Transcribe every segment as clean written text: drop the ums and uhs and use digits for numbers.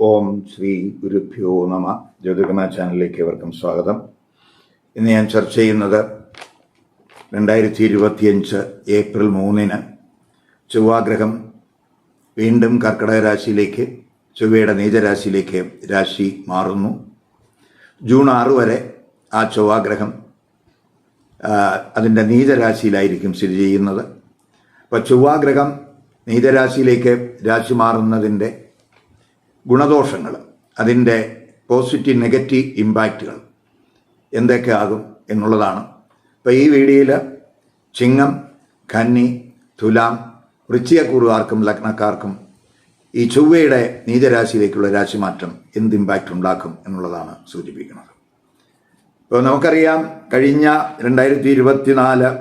ഓം ശ്രീ ഗുരുഭ്യോ നമ. ജ്യോതിർഗമയ ചാനലിലേക്ക് ഏവർക്കും സ്വാഗതം. ഇന്ന് ഞാൻ ചർച്ച ചെയ്യുന്നത് 2025 ഏപ്രിൽ 3 ചൊവ്വാഗ്രഹം വീണ്ടും കർക്കിടക രാശിയിലേക്ക്, ചൊവ്വയുടെ നീചരാശിയിലേക്ക് രാശി മാറുന്നു. ജൂൺ 6 വരെ ആ ചൊവ്വാഗ്രഹം അതിൻ്റെ നീചരാശിയിലായിരിക്കും സ്ഥിതി ചെയ്യുന്നത്. അപ്പോൾ ചൊവ്വാഗ്രഹം നീചരാശിയിലേക്ക് രാശി മാറുന്നതിൻ്റെ ഗുണദോഷങ്ങൾ, അതിൻ്റെ പോസിറ്റീവ് നെഗറ്റീവ് ഇമ്പാക്റ്റുകൾ എന്തൊക്കെ ആകും എന്നുള്ളതാണ്. ഇപ്പോൾ ഈ വീഡിയോയിൽ ചിങ്ങം, കന്നി, തുലാം, വൃശ്ചികക്കൂറുകാർക്കും ലഗ്നക്കാർക്കും ഈ ചൊവ്വയുടെ നീചരാശിയിലേക്കുള്ള രാശിമാറ്റം എന്ത് ഇമ്പാക്റ്റ് ഉണ്ടാക്കും എന്നുള്ളതാണ് സൂചിപ്പിക്കുന്നത്. ഇപ്പോൾ നമുക്കറിയാം, കഴിഞ്ഞ 2024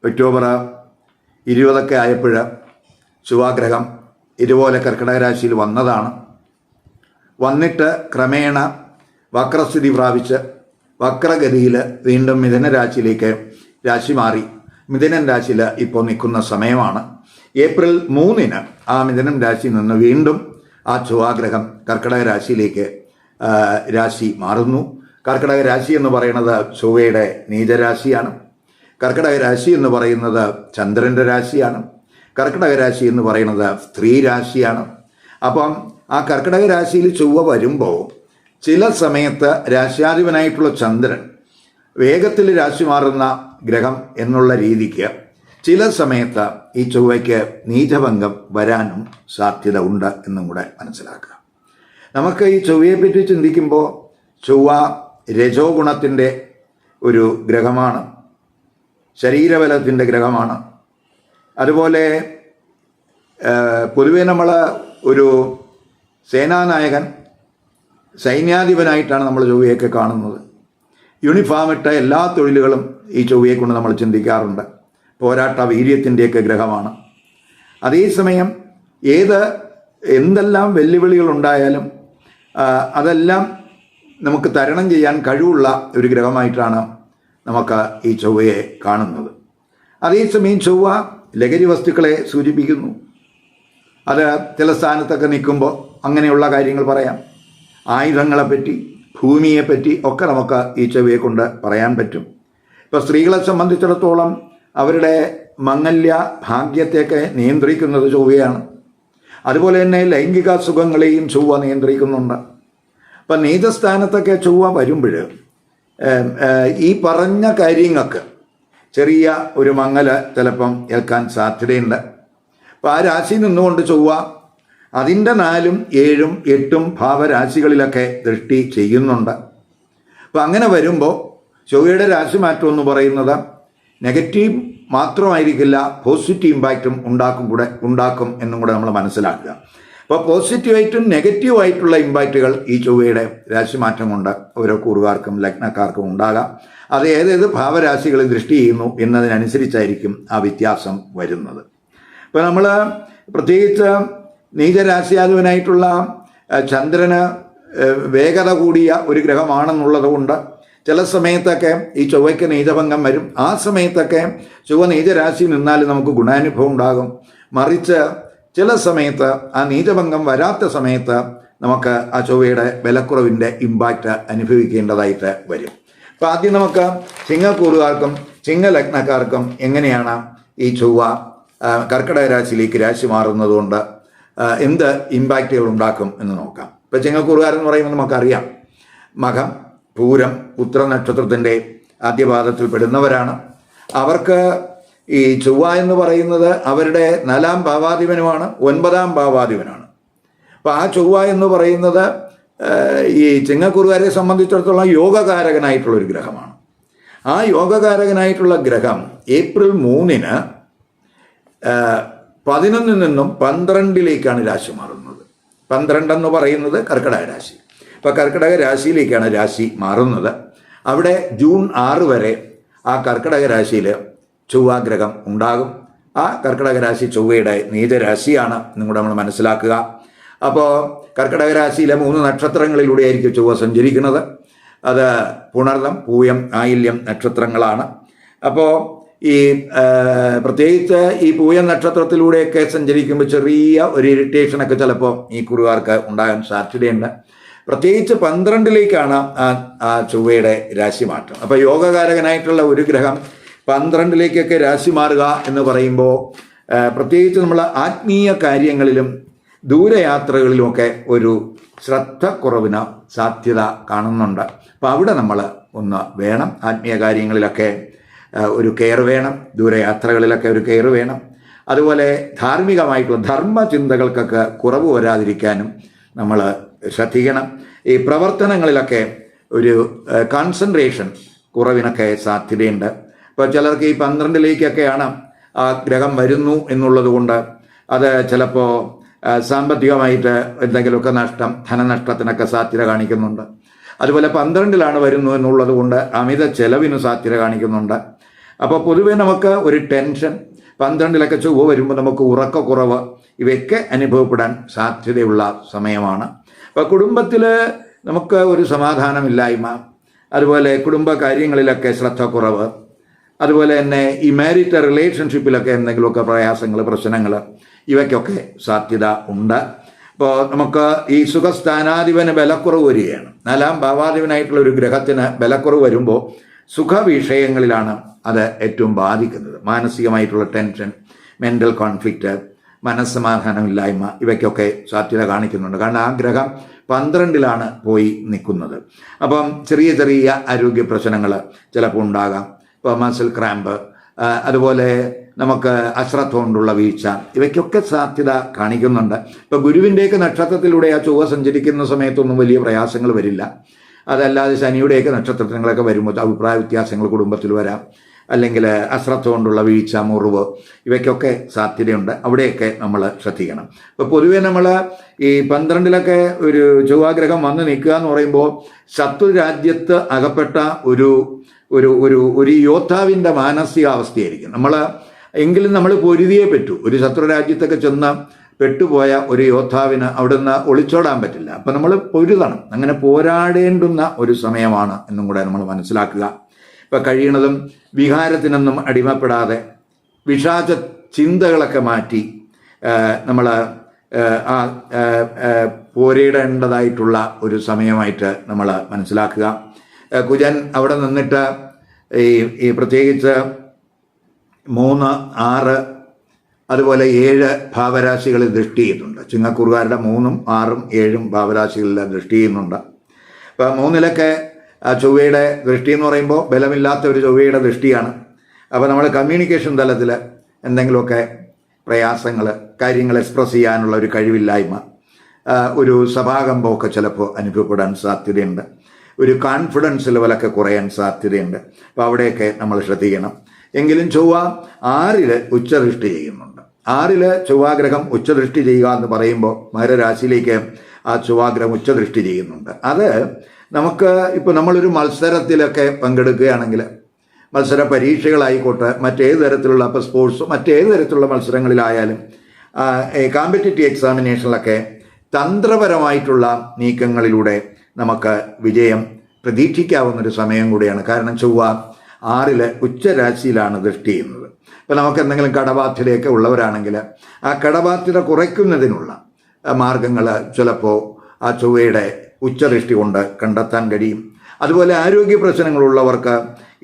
ഒക്ടോബർ 20 ആയപ്പോൾ ചൊവ്വാഗ്രഹം ഇതുപോലെ കർക്കിടക രാശിയിൽ വന്നതാണ്. വന്നിട്ട് ക്രമേണ വക്രസ്ഥിതി പ്രാപിച്ച് വക്രഗതിയിൽ വീണ്ടും മിഥുന രാശിയിലേക്ക് രാശി മാറി മിഥുനൻ രാശിയിൽ ഇപ്പോൾ നിൽക്കുന്ന സമയമാണ്. ഏപ്രിൽ 3 ആ മിഥുനൻ രാശിയിൽ നിന്ന് വീണ്ടും ആ ചൊവ്വാഗ്രഹം കർക്കിടക രാശിയിലേക്ക് രാശി മാറുന്നു. കർക്കിടക രാശി എന്ന് പറയുന്നത് ചൊവ്വയുടെ നീചരാശിയാണ്. കർക്കിടക രാശി എന്ന് പറയുന്നത് ചന്ദ്രൻ്റെ രാശിയാണ്. കർക്കിടക രാശി എന്ന് പറയുന്നത് സ്ത്രീ രാശിയാണ്. അപ്പം ആ കർക്കിടക രാശിയിൽ ചൊവ്വ വരുമ്പോൾ ചില സമയത്ത് രാശ്യാധിപനായിട്ടുള്ള ചന്ദ്രൻ വേഗത്തിൽ രാശി മാറുന്ന ഗ്രഹം എന്നുള്ള രീതിക്ക് ചില സമയത്ത് ഈ ചൊവ്വയ്ക്ക് നീചഭംഗം വരാനും സാധ്യത ഉണ്ട് എന്നും കൂടെ മനസ്സിലാക്കുക. നമുക്ക് ഈ ചൊവ്വയെപ്പറ്റി ചിന്തിക്കുമ്പോൾ ചൊവ്വ രജോ ഗുണത്തിൻ്റെ ഒരു ഗ്രഹമാണ്, ശരീരബലത്തിൻ്റെ ഗ്രഹമാണ്. അതുപോലെ പൊതുവെ നമ്മൾ ഒരു സേനാനായകൻ, സൈന്യാധിപനായിട്ടാണ് നമ്മൾ ചൊവ്വയൊക്കെ കാണുന്നത്. യൂണിഫോം ഇട്ട എല്ലാ തൊഴിലുകളും ഈ ചൊവ്വയെ കൊണ്ട് നമ്മൾ ചിന്തിക്കാറുണ്ട്. പോരാട്ട വീര്യത്തിൻ്റെയൊക്കെ ഗ്രഹമാണ്. അതേസമയം എന്തെല്ലാം വെല്ലുവിളികളുണ്ടായാലും അതെല്ലാം നമുക്ക് തരണം ചെയ്യാൻ കഴിവുള്ള ഒരു ഗ്രഹമായിട്ടാണ് നമുക്ക് ഈ ചൊവ്വയെ കാണുന്നത്. അതേസമയം ചൊവ്വ ലഹരി വസ്തുക്കളെ സൂചിപ്പിക്കുന്നു. അത് ചില സ്ഥാനത്തൊക്കെ നിൽക്കുമ്പോൾ അങ്ങനെയുള്ള കാര്യങ്ങൾ പറയാം. ആയുധങ്ങളെപ്പറ്റി, ഭൂമിയെപ്പറ്റി ഒക്കെ നമുക്ക് ഈ ചൊവ്വയെ കൊണ്ട് പറയാൻ പറ്റും. ഇപ്പോൾ സ്ത്രീകളെ സംബന്ധിച്ചിടത്തോളം അവരുടെ മംഗല്യ ഭാഗ്യത്തെയൊക്കെ നിയന്ത്രിക്കുന്നത് ചൊവ്വയാണ്. അതുപോലെ തന്നെ ലൈംഗിക സുഖങ്ങളെയും ചൊവ്വ നിയന്ത്രിക്കുന്നുണ്ട്. അപ്പം നീചസ്ഥാനത്തൊക്കെ ചൊവ്വ വരുമ്പോൾ ഈ പറഞ്ഞ കാര്യങ്ങൾക്ക് ചെറിയ ഒരു മങ്ങൽ ചിലപ്പം ഏൽക്കാൻ സാധ്യതയുണ്ട്. അപ്പോൾ ആ രാശി നിന്നുകൊണ്ട് ചൊവ്വ അതിൻ്റെ 4, 7, 8 ഭാവരാശികളിലൊക്കെ ദൃഷ്ടി ചെയ്യുന്നുണ്ട്. അപ്പോൾ അങ്ങനെ വരുമ്പോൾ ചൊവ്വയുടെ രാശിമാറ്റം എന്ന് പറയുന്നത് നെഗറ്റീവ് മാത്രമായിരിക്കില്ല, പോസിറ്റീവ് ഇമ്പാക്റ്റും ഉണ്ടാക്കും എന്നും കൂടെ നമ്മൾ മനസ്സിലാക്കുക. അപ്പോൾ പോസിറ്റീവായിട്ടും നെഗറ്റീവായിട്ടുള്ള ഇമ്പാക്റ്റുകൾ ഈ ചൊവ്വയുടെ രാശിമാറ്റം കൊണ്ട് ഓരോ കൂറുകാർക്കും ലഗ്നക്കാർക്കും ഉണ്ടാകാം. അത് ഏതേത് ഭാവരാശികളിൽ ദൃഷ്ടി ചെയ്യുന്നു എന്നതിനനുസരിച്ചായിരിക്കും ആ വ്യത്യാസം വരുന്നത്. ഇപ്പോൾ നമ്മൾ പ്രത്യേകിച്ച് നീചരാശിയാധിപനായിട്ടുള്ള ചന്ദ്രന് വേഗത കൂടിയ ഒരു ഗ്രഹമാണെന്നുള്ളത് കൊണ്ട് ചില സമയത്തൊക്കെ ഈ ചൊവ്വയ്ക്ക് നീചഭംഗം വരും. ആ സമയത്തൊക്കെ ചൊവ്വ നീചരാശി നിന്നാൽ നമുക്ക് ഗുണാനുഭവം ഉണ്ടാകും. മറിച്ച് ചില സമയത്ത് ആ നീചഭംഗം വരാത്ത സമയത്ത് നമുക്ക് ആ ചൊവ്വയുടെ ബലക്കുറവിൻ്റെ ഇമ്പാക്റ്റ് അനുഭവിക്കേണ്ടതായിട്ട് വരും. അപ്പോൾ ആദ്യം നമുക്ക് ചിങ്ങക്കൂറുകാർക്കും ചിങ്ങലഗ്നക്കാർക്കും എങ്ങനെയാണ് ഈ ചൊവ്വ കർക്കിടക രാശിയിലേക്ക് രാശി മാറുന്നതുകൊണ്ട് എന്ത് ഇമ്പാക്റ്റുകൾ ഉണ്ടാക്കും എന്ന് നോക്കാം. ഇപ്പോൾ ചിങ്ങക്കൂറുകാരെന്ന് പറയുമ്പോൾ നമുക്കറിയാം, മകം, പൂരം, ഉത്തര നക്ഷത്രത്തിൻ്റെ ആദ്യപാദത്തിൽ പെടുന്നവരാണ്. അവർക്ക് ഈ ചൊവ്വ എന്ന് പറയുന്നത് അവരുടെ 4ാം ഭാവാധിപനുമാണ്, 9ാം ഭാവാധിപനാണ്. അപ്പോൾ ആ ചൊവ്വ എന്ന് പറയുന്നത് ഈ ചിങ്ങക്കൂറുകാരെ സംബന്ധിച്ചിടത്തോളം യോഗകാരകനായിട്ടുള്ളൊരു ഗ്രഹമാണ്. ആ യോഗകാരകനായിട്ടുള്ള ഗ്രഹം ഏപ്രിൽ 3 11 നിന്നും 12 രാശി മാറുന്നത്. 12 എന്ന് പറയുന്നത് കർക്കിടക രാശി. അപ്പോൾ കർക്കിടക രാശിയിലേക്കാണ് രാശി മാറുന്നത്. അവിടെ ജൂൺ 6 വരെ ആ കർക്കിടക രാശിയിൽ ചൊവ്വാഗ്രഹം ഉണ്ടാകും. ആ കർക്കിടക രാശി ചൊവ്വയുടെ നീചരാശിയാണ് എന്നും കൂടെ നമ്മൾ മനസ്സിലാക്കുക. അപ്പോൾ കർക്കിടക രാശിയിലെ 3 നക്ഷത്രങ്ങളിലൂടെ ആയിരിക്കും ചൊവ്വ സഞ്ചരിക്കുന്നത്. അത് പുണർദം, പൂയം, ആയില്യം നക്ഷത്രങ്ങളാണ്. അപ്പോൾ ഈ പ്രത്യേകിച്ച് ഈ പൂയ നക്ഷത്രത്തിലൂടെയൊക്കെ സഞ്ചരിക്കുമ്പോൾ ചെറിയ ഒരു ഇറിറ്റേഷനൊക്കെ ചിലപ്പോൾ ഈ കുറുകാർക്ക് ഉണ്ടാകാൻ സാധ്യതയുണ്ട്. പ്രത്യേകിച്ച് 12ലേക്കാണ് ആ ചൊവ്വയുടെ രാശിമാറ്റം. അപ്പോൾ യോഗകാരകനായിട്ടുള്ള ഒരു ഗ്രഹം 12ലേക്കൊക്കെ രാശി മാറുക എന്ന് പറയുമ്പോൾ പ്രത്യേകിച്ച് നമ്മൾ ആത്മീയ കാര്യങ്ങളിലും ദൂരയാത്രകളിലുമൊക്കെ ഒരു ശ്രദ്ധക്കുറവിന് സാധ്യത കാണുന്നുണ്ട്. അപ്പോൾ അവിടെ നമ്മൾ ഒന്ന് വേണം, ആത്മീയ കാര്യങ്ങളിലൊക്കെ ഒരു കെയർ വേണം, ദൂരയാത്രകളിലൊക്കെ ഒരു കെയർ വേണം. അതുപോലെ ധാർമ്മികമായിട്ടുള്ള ധർമ്മചിന്തകൾക്കൊക്കെ കുറവ് വരാതിരിക്കാനും നമ്മൾ ശ്രദ്ധിക്കണം. ഈ പ്രവർത്തനങ്ങളിലൊക്കെ ഒരു കോൺസെൻട്രേഷൻ കുറവിനൊക്കെ സാധ്യതയുണ്ട്. ഇപ്പോൾ ചിലർക്ക് ഈ 12ലേക്കൊക്കെയാണ് ആ ഗ്രഹം വരുന്നു എന്നുള്ളത് കൊണ്ട് അത് ചിലപ്പോൾ സാമ്പത്തികമായിട്ട് എന്തെങ്കിലുമൊക്കെ നഷ്ടം, ധനനഷ്ടത്തിനൊക്കെ സാധ്യത കാണിക്കുന്നുണ്ട്. അതുപോലെ 12ലാണ് വരുന്നു എന്നുള്ളത് കൊണ്ട് അമിത ചെലവിന് സാധ്യത കാണിക്കുന്നുണ്ട്. അപ്പോൾ പൊതുവെ നമുക്ക് ഒരു ടെൻഷൻ, 12ലൊക്കെ ചൊവ്വ വരുമ്പോൾ നമുക്ക് ഉറക്കക്കുറവ് ഇവയൊക്കെ അനുഭവപ്പെടാൻ സാധ്യതയുള്ള സമയമാണ്. അപ്പോൾ കുടുംബത്തിൽ നമുക്ക് ഒരു സമാധാനമില്ലായ്മ, അതുപോലെ കുടുംബ കാര്യങ്ങളിലൊക്കെ ശ്രദ്ധക്കുറവ്, അതുപോലെ തന്നെ ഈ മാരിറ്റൽ റിലേഷൻഷിപ്പിലൊക്കെ എന്തെങ്കിലുമൊക്കെ പ്രയാസങ്ങൾ, പ്രശ്നങ്ങൾ ഇവയ്ക്കൊക്കെ സാധ്യത ഉണ്ട്. ഇപ്പോൾ നമുക്ക് ഈ സുഖസ്ഥാനാധിപന് ബലക്കുറവ് വരികയാണ്. 4ാം ഭാവാധിപനായിട്ടുള്ള ഒരു ഗ്രഹത്തിന് ബലക്കുറവ് വരുമ്പോൾ സുഖവിഷയങ്ങളിലാണ് അത് ഏറ്റവും ബാധിക്കുന്നത്. മാനസികമായിട്ടുള്ള ടെൻഷൻ, മെൻ്റൽ കോൺഫ്ലിക്റ്റ്, മനസ്സമാധാനമില്ലായ്മ ഇവയ്ക്കൊക്കെ സാധ്യത കാണിക്കുന്നുണ്ട്. കാരണം ആ ഗ്രഹം 12ലാണ് പോയി നിൽക്കുന്നത്. അപ്പം ചെറിയ ചെറിയ ആരോഗ്യ പ്രശ്നങ്ങൾ ചിലപ്പോൾ ഉണ്ടാകാം. ഇപ്പോൾ മസിൽ ക്രാമ്പ്, അതുപോലെ നമുക്ക് അശ്രദ്ധ കൊണ്ടുള്ള വീഴ്ച ഇവയ്ക്കൊക്കെ സാധ്യത കാണിക്കുന്നുണ്ട്. ഇപ്പോൾ ഗുരുവിൻ്റെയൊക്കെ നക്ഷത്രത്തിലൂടെ ആ ചൊവ്വ സഞ്ചരിക്കുന്ന സമയത്തൊന്നും വലിയ പ്രയാസങ്ങൾ വരില്ല. അതല്ലാതെ ശനിയുടെയൊക്കെ നക്ഷത്രങ്ങളൊക്കെ വരുമ്പോൾ അഭിപ്രായ വ്യത്യാസങ്ങൾ കുടുംബത്തിൽ വരാം, അല്ലെങ്കിൽ അശ്രദ്ധ കൊണ്ടുള്ള വീഴ്ച, മുറിവ് ഇവയ്ക്കൊക്കെ സാധ്യതയുണ്ട്. അവിടെയൊക്കെ നമ്മൾ ശ്രദ്ധിക്കണം. ഇപ്പോൾ പൊതുവെ നമ്മൾ ഈ 12ലൊക്കെ ഒരു ചൊവ്വാഗ്രഹം വന്ന് നിൽക്കുക എന്ന് പറയുമ്പോൾ ശത്രു രാജ്യത്ത് അകപ്പെട്ട ഒരു ഒരു ഒരു ഒരു യോദ്ധാവിൻ്റെ മാനസികാവസ്ഥയായിരിക്കും. എങ്കിലും നമ്മൾ പൊരുതിയേ പറ്റൂ. ഒരു ശത്രു രാജ്യത്തൊക്കെ ചെന്ന് പെട്ടുപോയ ഒരു യോദ്ധാവിന് അവിടുന്ന് ഒളിച്ചോടാൻ പറ്റില്ല. അപ്പം നമ്മൾ പൊരുതണം. അങ്ങനെ പോരാടേണ്ടുന്ന ഒരു സമയമാണ് എന്നും കൂടെ നമ്മൾ മനസ്സിലാക്കുക. ഇപ്പം കഴിയണതും വികാരത്തിനൊന്നും അടിമപ്പെടാതെ വിഷാദ ചിന്തകളൊക്കെ മാറ്റി നമ്മൾ പോരിടേണ്ടതായിട്ടുള്ള ഒരു സമയമായിട്ട് നമ്മൾ മനസ്സിലാക്കുക. കുജൻ അവിടെ നിന്നിട്ട് ഈ പ്രത്യേകിച്ച് 3, 6 അതുപോലെ 7 ഭാവരാശികളിൽ ദൃഷ്ടി ചെയ്യുന്നുണ്ട്. ചിങ്ങക്കുറുകാരുടെ 3ഉം 6ഉം 7ഉം ഭാവരാശികളിൽ ദൃഷ്ടി ചെയ്യുന്നുണ്ട്. അപ്പോൾ 3ലൊക്കെ ചൊവ്വയുടെ ദൃഷ്ടി എന്ന് പറയുമ്പോൾ ബലമില്ലാത്ത ഒരു ചൊവ്വയുടെ ദൃഷ്ടിയാണ്. അപ്പോൾ നമ്മൾ കമ്മ്യൂണിക്കേഷൻ തലത്തിൽ എന്തെങ്കിലുമൊക്കെ പ്രയാസങ്ങൾ, കാര്യങ്ങൾ എക്സ്പ്രസ് ചെയ്യാനുള്ള ഒരു കഴിവില്ലായ്മ, ഒരു സഭാകമ്പമൊക്കെ ചിലപ്പോൾ അനുഭവപ്പെടാൻ സാധ്യതയുണ്ട്. ഒരു കോൺഫിഡൻസ് ലെവലൊക്കെ കുറയാൻ സാധ്യതയുണ്ട്. അപ്പോൾ അവിടെയൊക്കെ നമ്മൾ ശ്രദ്ധിക്കണം. എങ്കിലും ചൊവ്വ 6ൽ ഉച്ചദൃഷ്ടി ചെയ്യുന്നുണ്ട്. 6ൽ ചൊവ്വാഗ്രഹം ഉച്ചദൃഷ്ടി ചെയ്യുക എന്ന് പറയുമ്പോൾ മകരരാശിയിലേക്ക് ആ ചൊവ്വാഗ്രഹം ഉച്ചദൃഷ്ടി ചെയ്യുന്നുണ്ട്. അത് നമുക്ക് ഇപ്പോൾ നമ്മളൊരു മത്സരത്തിലൊക്കെ പങ്കെടുക്കുകയാണെങ്കിൽ, മത്സര പരീക്ഷകളായിക്കോട്ടെ, മറ്റേത് തരത്തിലുള്ള ഇപ്പോൾ സ്പോർട്സ് മറ്റേത് തരത്തിലുള്ള മത്സരങ്ങളിലായാലും കോമ്പറ്റിറ്റീവ് എക്സാമിനേഷനിലൊക്കെ തന്ത്രപരമായിട്ടുള്ള നീക്കങ്ങളിലൂടെ നമുക്ക് വിജയം പ്രതീക്ഷിക്കാവുന്നൊരു സമയം കൂടിയാണ്. കാരണം ചൊവ്വ 6ൽ ഉച്ചരാശിയിലാണ് ദൃഷ്ടി ചെയ്യുന്നത്. ഇപ്പോൾ നമുക്ക് എന്തെങ്കിലും കടബാധ്യതയൊക്കെ ഉള്ളവരാണെങ്കിൽ ആ കടബാധ്യത കുറയ്ക്കുന്നതിനുള്ള മാർഗങ്ങൾ ചിലപ്പോൾ ആ ചൊവ്വയുടെ ഉച്ചദൃഷ്ടി കൊണ്ട് കണ്ടെത്താൻ കഴിയും. അതുപോലെ ആരോഗ്യ പ്രശ്നങ്ങളുള്ളവർക്ക്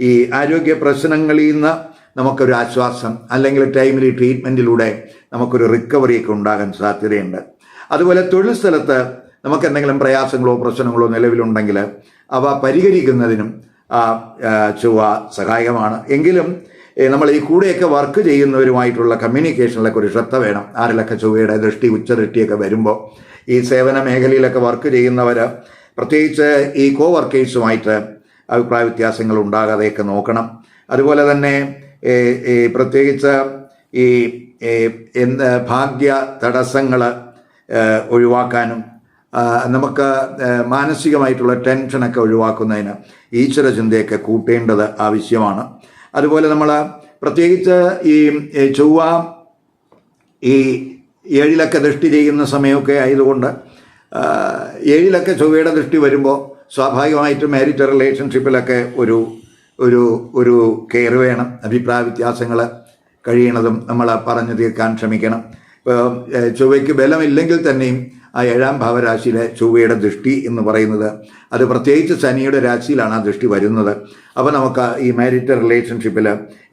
ഈ ആരോഗ്യ പ്രശ്നങ്ങളിൽ നിന്ന് നമുക്കൊരു ആശ്വാസം, അല്ലെങ്കിൽ ടൈമിലി ട്രീറ്റ്മെൻറ്റിലൂടെ നമുക്കൊരു റിക്കവറിയൊക്കെ ഉണ്ടാകാൻ സാധ്യതയുണ്ട്. അതുപോലെ തൊഴിൽ സ്ഥലത്ത് നമുക്ക് എന്തെങ്കിലും പ്രയാസങ്ങളോ പ്രശ്നങ്ങളോ നിലവിലുണ്ടെങ്കിൽ അവ പരിഹരിക്കുന്നതിനും ചൊവ്വ സഹായകമാണ്. എങ്കിലും നമ്മൾ ഈ കൂടെയൊക്കെ വർക്ക് ചെയ്യുന്നവരുമായിട്ടുള്ള കമ്മ്യൂണിക്കേഷനിലൊക്കെ ഒരു ശ്രദ്ധ വേണം. 6ലൊക്കെ ചൊവ്വയുടെ ദൃഷ്ടി, ഉച്ചദൃഷ്ടിയൊക്കെ വരുമ്പോൾ ഈ സേവന മേഖലയിലൊക്കെ വർക്ക് ചെയ്യുന്നവർ പ്രത്യേകിച്ച് ഈ വർക്കേഴ്സുമായിട്ട് അഭിപ്രായ വ്യത്യാസങ്ങൾ ഉണ്ടാകാതെയൊക്കെ നോക്കണം. അതുപോലെ തന്നെ പ്രത്യേകിച്ച് ഈ ഭാഗ്യ തടസ്സങ്ങൾ ഒഴിവാക്കാനും നമുക്ക് മാനസികമായിട്ടുള്ള ടെൻഷനൊക്കെ ഒഴിവാക്കുന്നതിന് ഈശ്വര ചിന്തയൊക്കെ കൂട്ടേണ്ടത് ആവശ്യമാണ്. അതുപോലെ നമ്മൾ പ്രത്യേകിച്ച് ഈ ചൊവ്വ ഈ 7ലൊക്കെ ദൃഷ്ടി ചെയ്യുന്ന സമയമൊക്കെ ആയതുകൊണ്ട് 7ലൊക്കെ ചൊവ്വയുടെ ദൃഷ്ടി വരുമ്പോൾ സ്വാഭാവികമായിട്ടും മാരിറ്റൽ റിലേഷൻഷിപ്പിലൊക്കെ ഒരു ഒരു ഒരു കെയർ വേണം. അഭിപ്രായ വ്യത്യാസങ്ങൾ കഴിയണതും നമ്മൾ പറഞ്ഞു തീർക്കാൻ ശ്രമിക്കണം. ഇപ്പോൾ ചൊവ്വയ്ക്ക് ബലമില്ലെങ്കിൽ തന്നെയും ആ 7ാം ഭാവരാശിയിലെ ചൊവ്വയുടെ ദൃഷ്ടി എന്ന് പറയുന്നത് അത് പ്രത്യേകിച്ച് ശനിയുടെ രാശിയിലാണ് ആ ദൃഷ്ടി വരുന്നത്. അപ്പോൾ നമുക്ക് ഈ മാരിറ്റൽ റിലേഷൻഷിപ്പിൽ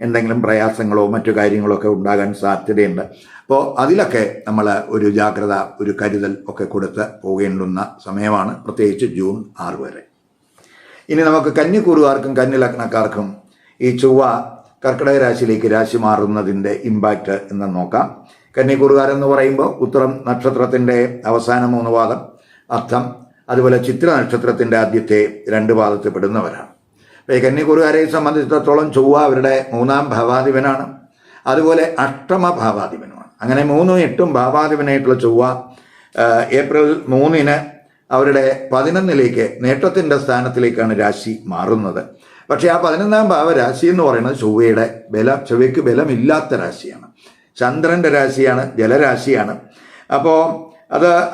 എന്തെങ്കിലും പ്രയാസങ്ങളോ മറ്റു കാര്യങ്ങളോ ഒക്കെ ഉണ്ടാകാൻ സാധ്യതയുണ്ട്. അപ്പോൾ അതിലൊക്കെ നമ്മൾ ഒരു ജാഗ്രത, ഒരു കരുതൽ ഒക്കെ കൊടുത്ത് പോകേണ്ടുന്ന സമയമാണ്, പ്രത്യേകിച്ച് ജൂൺ 6 വരെ. ഇനി നമുക്ക് കന്നിക്കൂറുകാർക്കും കന്നിലഗ്നക്കാർക്കും ഈ ചൊവ്വ കർക്കിടക രാശിയിലേക്ക് രാശി മാറുന്നതിൻ്റെ ഇമ്പാക്റ്റ് എന്ന് നോക്കാം. കന്നിക്കൂറുകാരെന്ന് പറയുമ്പോൾ ഉത്തരം നക്ഷത്രത്തിൻ്റെ അവസാന 3 പാദം, അത്തം, അതുപോലെ ചിത്ര നക്ഷത്രത്തിൻ്റെ ആദ്യത്തെ 2 പാദത്തിൽ പെടുന്നവരാണ്. അപ്പോൾ ഈ കന്നിക്കൂറുകാരെ സംബന്ധിച്ചിടത്തോളം ചൊവ്വ അവരുടെ 3ാം ഭാവാധിപനാണ്, അതുപോലെ 8ാം ഭാവാധിപനുമാണ്. അങ്ങനെ 3ഉം 8ഉം ഭാവാധിപനായിട്ടുള്ള ചൊവ്വ ഏപ്രിൽ 3-ന് അവരുടെ 11ലേക്ക് നേട്ടത്തിൻ്റെ സ്ഥാനത്തിലേക്കാണ് രാശി മാറുന്നത്. പക്ഷേ ആ 11ാം ഭാവരാശി എന്ന് പറയുന്നത് ചൊവ്വയ്ക്ക് ബലമില്ലാത്ത രാശിയാണ്, ചന്ദ്രൻ്റെ രാശിയാണ്, ജലരാശിയാണ്. അപ്പോൾ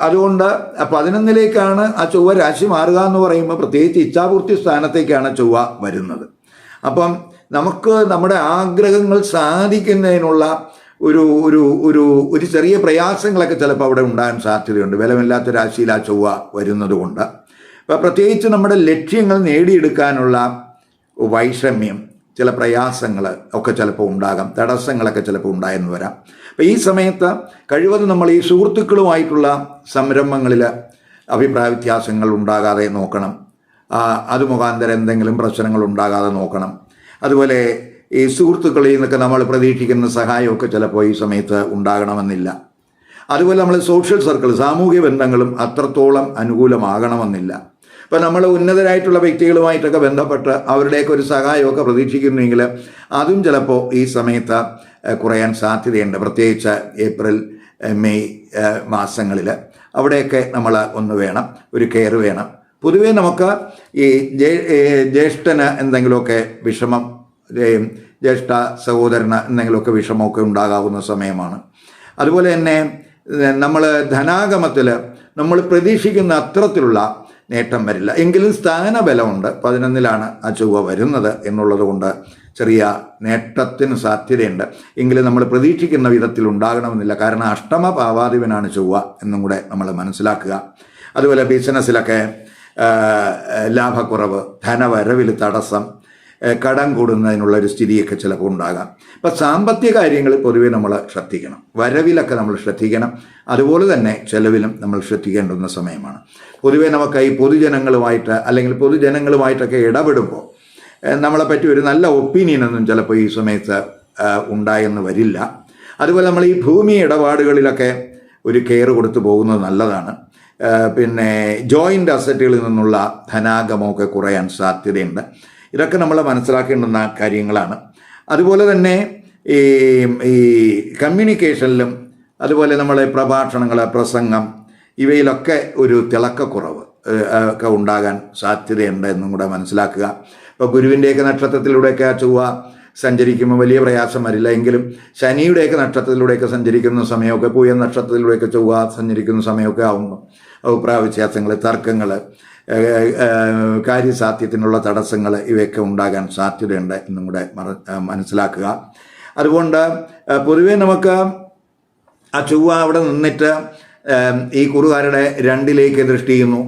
അതുകൊണ്ട് 11ലേക്കാണ് ആ ചൊവ്വ രാശി മാറുക എന്ന് പറയുമ്പോൾ പ്രത്യേകിച്ച് ഇച്ഛാപൂർത്തി സ്ഥാനത്തേക്കാണ് ചൊവ്വ വരുന്നത്. അപ്പം നമുക്ക് നമ്മുടെ ആഗ്രഹങ്ങൾ സാധിക്കുന്നതിനുള്ള ഒരു ഒരു ഒരു ഒരു ചെറിയ പ്രയാസങ്ങളൊക്കെ ചിലപ്പോൾ അവിടെ ഉണ്ടാകാൻ സാധ്യതയുണ്ട്, ബലമില്ലാത്ത രാശിയിൽ ആ ചൊവ്വ വരുന്നത് കൊണ്ട്. അപ്പോൾ പ്രത്യേകിച്ച് നമ്മുടെ ലക്ഷ്യങ്ങൾ നേടിയെടുക്കാനുള്ള വൈഷമ്യം, ചില പ്രയാസങ്ങൾ ഒക്കെ ചിലപ്പോൾ ഉണ്ടാകാം, തടസ്സങ്ങളൊക്കെ ചിലപ്പോൾ ഉണ്ടായെന്ന് വരാം. അപ്പോൾ ഈ സമയത്ത് കഴിവതും നമ്മൾ ഈ സുഹൃത്തുക്കളുമായിട്ടുള്ള സംരംഭങ്ങളിൽ അഭിപ്രായ വ്യത്യാസങ്ങൾ ഉണ്ടാകാതെ നോക്കണം. അത് മുഖാന്തരം എന്തെങ്കിലും പ്രശ്നങ്ങൾ ഉണ്ടാകാതെ നോക്കണം. അതുപോലെ ഈ സുഹൃത്തുക്കളിൽ നിന്നൊക്കെ നമ്മൾ പ്രതീക്ഷിക്കുന്ന സഹായമൊക്കെ ചിലപ്പോൾ ഈ സമയത്ത് ഉണ്ടാകണമെന്നില്ല. അതുപോലെ നമ്മൾ സോഷ്യൽ സർക്കിൾ, സാമൂഹ്യ ബന്ധങ്ങളും അത്രത്തോളം അനുകൂലമാകണമെന്നില്ല. ഇപ്പം നമ്മൾ ഉന്നതരായിട്ടുള്ള വ്യക്തികളുമായിട്ടൊക്കെ ബന്ധപ്പെട്ട് അവരുടെയൊക്കെ ഒരു സഹായമൊക്കെ പ്രതീക്ഷിക്കുന്നുവെങ്കിൽ അതും ചിലപ്പോൾ ഈ സമയത്ത് കുറയാൻ സാധ്യതയുണ്ട്. പ്രത്യേകിച്ച് ഏപ്രിൽ മെയ് മാസങ്ങളിൽ അവിടെയൊക്കെ നമ്മൾ ഒന്ന് വേണം, ഒരു കെയർ വേണം. പൊതുവേ നമുക്ക് ഈ ജ്യേഷ്ഠന് എന്തെങ്കിലുമൊക്കെ വിഷമം, ജ്യേഷ്ഠ സഹോദരന് എന്തെങ്കിലുമൊക്കെ വിഷമമൊക്കെ ഉണ്ടാകാവുന്ന സമയമാണ്. അതുപോലെ തന്നെ നമ്മൾ ധനാഗമത്തിൽ നമ്മൾ പ്രതീക്ഷിക്കുന്ന അത്തരത്തിലുള്ള നേട്ടം വരില്ല. എങ്കിലും സ്ഥാനബലമുണ്ട്, 11ലാണ് ആ ചൊവ്വ വരുന്നത് എന്നുള്ളത് കൊണ്ട് ചെറിയ നേട്ടത്തിന് സാധ്യതയുണ്ട്. എങ്കിലും നമ്മൾ പ്രതീക്ഷിക്കുന്ന വിധത്തിൽ ഉണ്ടാകണമെന്നില്ല. കാരണം 8ാം ഭാവാധിപനാണ് ചൊവ്വ എന്നും കൂടെ നമ്മൾ മനസ്സിലാക്കുക. അതുപോലെ ബിസിനസ്സിലൊക്കെ ലാഭക്കുറവ്, ധനവരവിൽ തടസ്സം, കടം കൂടുന്നതിനുള്ളൊരു സ്ഥിതിയൊക്കെ ചിലപ്പോൾ ഉണ്ടാകാം. അപ്പം സാമ്പത്തിക കാര്യങ്ങളിൽ പൊതുവെ നമ്മൾ ശ്രദ്ധിക്കണം, വരവിലൊക്കെ നമ്മൾ ശ്രദ്ധിക്കണം. അതുപോലെ തന്നെ ചെലവിലും നമ്മൾ ശ്രദ്ധിക്കേണ്ടുന്ന സമയമാണ്. പൊതുവെ നമുക്ക് ഈ പൊതുജനങ്ങളുമായിട്ട് അല്ലെങ്കിൽ പൊതുജനങ്ങളുമായിട്ടൊക്കെ ഇടപെടുമ്പോൾ നമ്മളെപ്പറ്റി ഒരു നല്ല ഒപ്പീനിയനൊന്നും ചിലപ്പോൾ ഈ സമയത്ത് ഉണ്ടായെന്ന് വരില്ല. അതുപോലെ നമ്മൾ ഈ ഭൂമി ഇടപാടുകളിലൊക്കെ ഒരു കെയർ കൊടുത്തു പോകുന്നത് നല്ലതാണ്. പിന്നെ ജോയിൻ്റ് അസറ്റുകളിൽ നിന്നുള്ള ധനാഗമമൊക്കെ കുറയാൻ സാധ്യതയുണ്ട്. ഇതൊക്കെ നമ്മൾ മനസ്സിലാക്കേണ്ടുന്ന കാര്യങ്ങളാണ്. അതുപോലെ തന്നെ ഈ കമ്മ്യൂണിക്കേഷനിലും അതുപോലെ നമ്മളെ പ്രഭാഷണങ്ങൾ, പ്രസംഗം ഇവയിലൊക്കെ ഒരു തിളക്കക്കുറവ് ഒക്കെ ഉണ്ടാകാൻ സാധ്യതയുണ്ട് എന്നും കൂടെ മനസ്സിലാക്കുക. ഇപ്പോൾ ഗുരുവിൻ്റെയൊക്കെ നക്ഷത്രത്തിലൂടെയൊക്കെ ആ ചൊവ്വ സഞ്ചരിക്കുമ്പോൾ വലിയ പ്രയാസം വരില്ല. എങ്കിലും ശനിയുടെയൊക്കെ നക്ഷത്രത്തിലൂടെയൊക്കെ സഞ്ചരിക്കുന്ന സമയമൊക്കെ, പൂയ നക്ഷത്രത്തിലൂടെയൊക്കെ ചൊവ്വ സഞ്ചരിക്കുന്ന സമയമൊക്കെ ആകുമ്പോൾ അഭിപ്രായ വ്യത്യാസങ്ങൾ, തർക്കങ്ങൾ, കാര്യസാധ്യത്തിനുള്ള തടസ്സങ്ങൾ ഇവയൊക്കെ ഉണ്ടാകാൻ സാധ്യതയുണ്ട് എന്നും കൂടെ മനസ്സിലാക്കുക. അതുകൊണ്ട് പൊതുവേ നമുക്ക് ആ ചൊവ്വ അവിടെ നിന്നിട്ട് ഈ കുറുകാരുടെ 2ലേക്ക് ദൃഷ്ടി ചെയ്യുന്നു,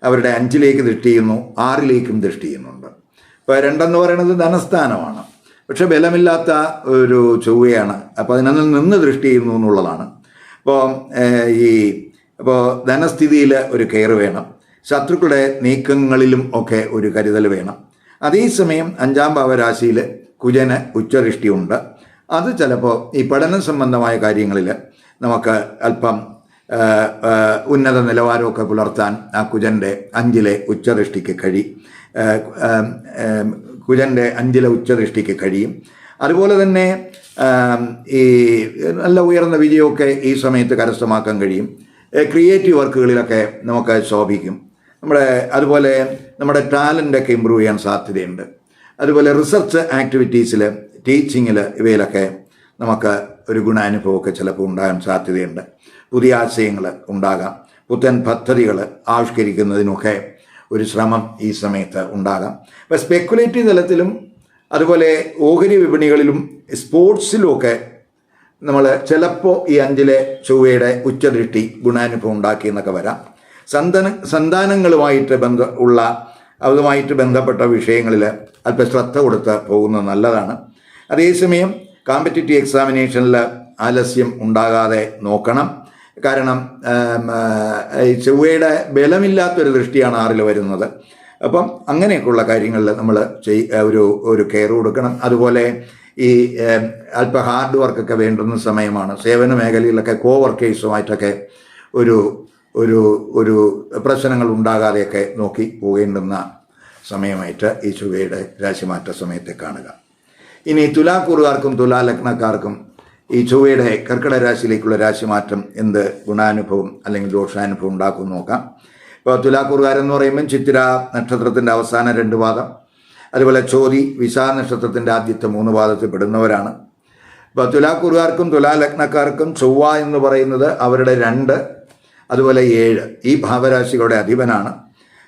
അവരുടെ 5ലേക്ക് ദൃഷ്ടി ചെയ്യുന്നു, 6ലേക്കും ദൃഷ്ടി ചെയ്യുന്നുണ്ട്. ഇപ്പോൾ 2 പറയുന്നത് ധനസ്ഥാനമാണ്, പക്ഷെ ബലമില്ലാത്ത ഒരു ചൊവ്വയാണ്. അപ്പോൾ അതിനകത്ത് നിന്ന് ദൃഷ്ടി ചെയ്യുന്നു എന്നുള്ളതാണ്. അപ്പോൾ ധനസ്ഥിതിയിൽ ഒരു കെയർ വേണം, ശത്രുക്കളുടെ നീക്കങ്ങളിലും ഒക്കെ ഒരു കരുതൽ വേണം. അതേസമയം 5ാം ഭാവരാശിയിൽ കുജന് ഉച്ചദൃഷ്ടിയുണ്ട്. അത് ചിലപ്പോൾ ഈ പഠന സംബന്ധമായ കാര്യങ്ങളിൽ നമുക്ക് അല്പം ഉന്നത നിലവാരമൊക്കെ പുലർത്താൻ ആ കുജൻ്റെ 5ലെ ഉച്ചദൃഷ്ടിക്ക് കുജൻ്റെ 5ലെ ഉച്ചദൃഷ്ടിക്ക് കഴിയും. അതുപോലെ തന്നെ ഈ നല്ല ഉയർന്ന വിജയമൊക്കെ ഈ സമയത്ത് കരസ്ഥമാക്കാൻ കഴിയും. ക്രിയേറ്റീവ് വർക്കുകളിലൊക്കെ നമുക്ക് ശോഭിക്കും. അതുപോലെ നമ്മുടെ ടാലൻ്റൊക്കെ ഇമ്പ്രൂവ് ചെയ്യാൻ സാധ്യതയുണ്ട്. അതുപോലെ റിസർച്ച് ആക്ടിവിറ്റീസിൽ, ടീച്ചിങ്ങിൽ ഇവയിലൊക്കെ നമുക്ക് ഒരു ഗുണാനുഭവമൊക്കെ ചിലപ്പോൾ ഉണ്ടാകാൻ സാധ്യതയുണ്ട്. പുതിയ ആശയങ്ങൾ ഉണ്ടാകാം, പുത്തൻ പദ്ധതികൾ ആവിഷ്കരിക്കുന്നതിനൊക്കെ ഒരു ശ്രമം ഈ സമയത്ത് ഉണ്ടാകാം. അപ്പോൾ സ്പെക്കുലേറ്റീവ് തലത്തിലും അതുപോലെ ഓഹരി വിപണികളിലും സ്പോർട്സിലുമൊക്കെ നമ്മൾ ചിലപ്പോൾ ഈ 5-ലെ ചൊവ്വയുടെ ഉച്ചദൃഷ്ടി ഗുണാനുഭവം ഉണ്ടാക്കി എന്നൊക്കെ വരാം. സന്താനങ്ങളുമായിട്ട് അതുമായിട്ട് ബന്ധപ്പെട്ട വിഷയങ്ങളിൽ അല്പം ശ്രദ്ധ കൊടുത്ത് പോകുന്നത് നല്ലതാണ്. അതേസമയം കോമ്പറ്റിറ്റീവ് എക്സാമിനേഷനിൽ ആലസ്യം ഉണ്ടാകാതെ നോക്കണം. കാരണം ചൊവ്വയുടെ ബലമില്ലാത്തൊരു ദൃഷ്ടിയാണ് 6-ൽ വരുന്നത്. അപ്പം അങ്ങനെയൊക്കെയുള്ള കാര്യങ്ങളിൽ നമ്മൾ ഒരു കെയർ കൊടുക്കണം. അതുപോലെ ഈ അല്പം ഹാർഡ് വർക്കൊക്കെ വേണ്ടുന്ന സമയമാണ്. സേവന മേഖലയിലൊക്കെ വർക്കേഴ്സുമായിട്ടൊക്കെ ഒരു പ്രശ്നങ്ങൾ ഉണ്ടാകാതെയൊക്കെ നോക്കി പോകേണ്ടുന്ന സമയമായിട്ട് ഈ ചൊവ്വയുടെ രാശിമാറ്റ സമയത്തെ കാണുക. ഇനി തുലാക്കൂറുകാർക്കും തുലാലഗ്നക്കാർക്കും ഈ ചൊവ്വയുടെ കർക്കിടക രാശിയിലേക്കുള്ള രാശിമാറ്റം എന്ത് ഗുണാനുഭവം അല്ലെങ്കിൽ ദോഷാനുഭവം ഉണ്ടാക്കും നോക്കാം. ഇപ്പോൾ തുലാക്കൂറുകാരെന്ന് പറയുമ്പം ചിത്തിര നക്ഷത്രത്തിൻ്റെ അവസാന 2 പാദം, അതുപോലെ ചോതി വിശാഖ നക്ഷത്രത്തിൻ്റെ ആദ്യത്തെ 3 പാദത്തിൽ പെടുന്നവരാണ്. ഇപ്പോൾ തുലാക്കൂറുകാർക്കും തുലാലഗ്നക്കാർക്കും ചൊവ്വ എന്ന് പറയുന്നത് അവരുടെ 2, അതുപോലെ 7 ഈ ഭാവരാശികളുടെ അധിപനാണ്.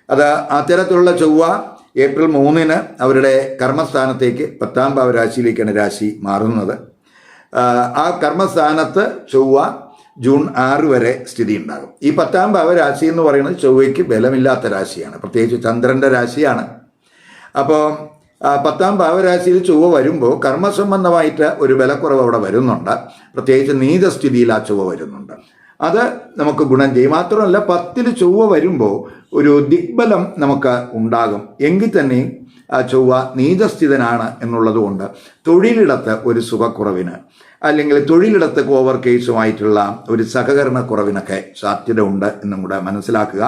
അത് അത്തരത്തിലുള്ള ചൊവ്വ ഏപ്രിൽ 3-ന് അവരുടെ കർമ്മസ്ഥാനത്തേക്ക് 10-ാം ഭാവരാശിയിലേക്കാണ് രാശി മാറുന്നത്. ആ കർമ്മസ്ഥാനത്ത് ചൊവ്വ ജൂൺ 6 വരെ സ്ഥിതി ഉണ്ടാകും. ഈ 10-ാം ഭാവരാശി എന്ന് പറയുന്നത് ചൊവ്വയ്ക്ക് ബലമില്ലാത്ത രാശിയാണ്, പ്രത്യേകിച്ച് ചന്ദ്രൻ്റെ രാശിയാണ്. അപ്പോൾ 10-ാം ഭാവരാശിയിൽ ചൊവ്വ വരുമ്പോൾ കർമ്മസംബന്ധമായിട്ട് ഒരു ബലക്കുറവ് അവിടെ വരുന്നുണ്ട്. പ്രത്യേകിച്ച് നീചസ്ഥിതിയിൽ ആ ചൊവ്വ വരുന്നുണ്ട്. അത് നമുക്ക് ഗുണം ചെയ്യും. മാത്രമല്ല 10-ൽ ചൊവ്വ വരുമ്പോൾ ഒരു ദിഗ്ബലം നമുക്ക് ഉണ്ടാകും. എങ്കിൽ തന്നെയും ആ ചൊവ്വ നീചസ്ഥിതനാണ് എന്നുള്ളത് കൊണ്ട് തൊഴിലിടത്ത് ഒരു സുഖക്കുറവിന് അല്ലെങ്കിൽ തൊഴിലിടത്ത് കേസുമായിട്ടുള്ള ഒരു സഹകരണക്കുറവിനൊക്കെ സാധ്യത ഉണ്ട് എന്നും കൂടെ മനസ്സിലാക്കുക.